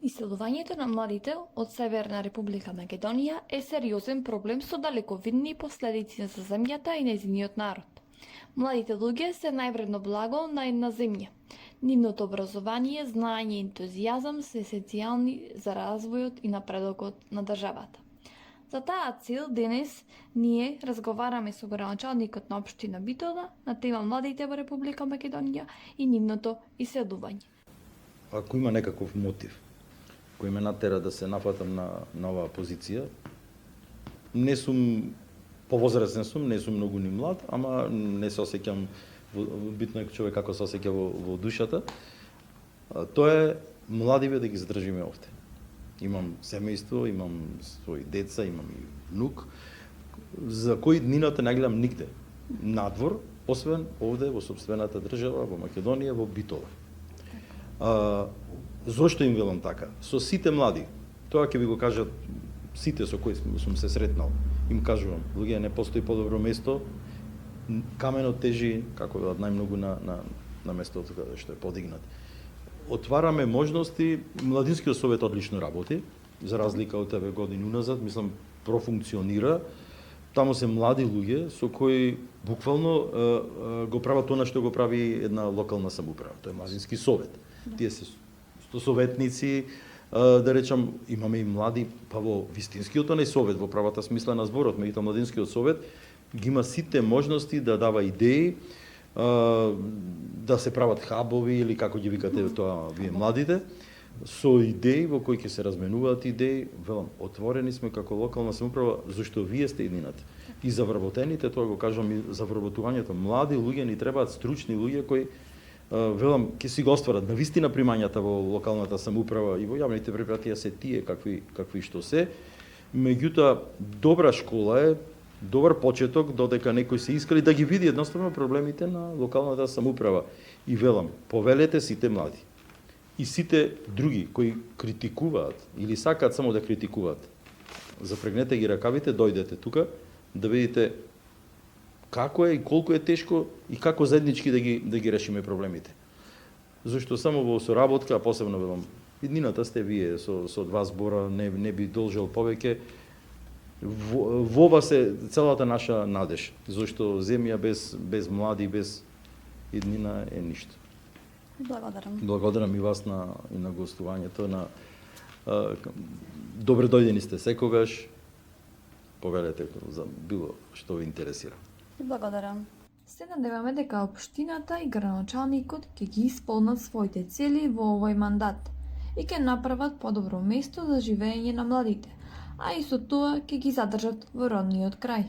Иселувањето на младите од Северна Република Македонија е сериозен проблем со далеко видни последици за земјата и нејзиниот народ. Младите луѓе се највредно благо на една земја. Нивното образование, знаење и ентузијазам се есенцијални за развојот и напредокот на државата. За таа цел денес ние разговараме со градоначалникот на општина Битола на тема младите во Република Македонија и нивното иселување. Ако има некаков мотив кој ме натера да се нафатам на оваа позиција, не сум повозрасен не сум многу ни млад, ама не се осеќам, битно е човек како се осеќа во душата. Тоа е младиве да ги задржиме овде. Имам семејство, имам своји деца, имам и внук, за кои днината не гледам нигде надвор, освен овде во сопствената држава, во Македонија, во Битола. Зошто им велам така? Со сите млади, тоа ќе ви го кажат сите со кои сум се сретнал, им кажувам, луѓе, не постои подобро место, каменот тежи, како велат, најмногу на местото каде што е подигнат. Отвараме можности, Младинскиот совет одлично работи, за разлика од еве години уназад, мислам, профункционира. Таму се млади луѓе со кои буквално го прават она што го прави една локална самоуправа. Тоа е Младински совет. Тие се советници, да речам, имаме и млади, па во вистинскиот онај совет, во правата смисла на зборот, меѓутоа Младинскиот совет ги има сите можности да дава идеи, да се прават хабови или како ги викате тоа вие младите, со идеи во кои ќе се разменуваат идеи, велам, отворени сме како локална самоуправа, зашто вие сте иднината. И за вработените, тоа го кажам и за вработувањето, млади луѓе ни требаат стручни луѓе кои велам, ќе си го остварат навистина примањата во локалната самоуправа и во јавните предпријатија се тие какви што се. Меѓутоа, добра школа е, добар почеток додека некој се искали да ги види едноставно проблемите на локалната самоуправа. И велам, повелете сите млади и сите други кои критикуваат или сакаат само да критикуваат. Запрегнете ги ракавите, дојдете тука да видите како е и колку е тешко и како заеднички да ги решиме проблемите. Зашто само во соработка, а посебно велам, иднината сте вие со два збора, не би должел повеќе. Во ова се целата наша надеж, зашто земја без млади, без иднина е ништо. Благодарам. Благодарам и вас и на гостувањето, добре дојдени сте секогаш. Повелете за било што ви интересира. Благодарам. Се надеваме дека општината и градоначалникот ќе ги исполнат своите цели во овој мандат и ќе направат подобро место за живење на младите, а и со тоа ќе ги задржат во родниот крај.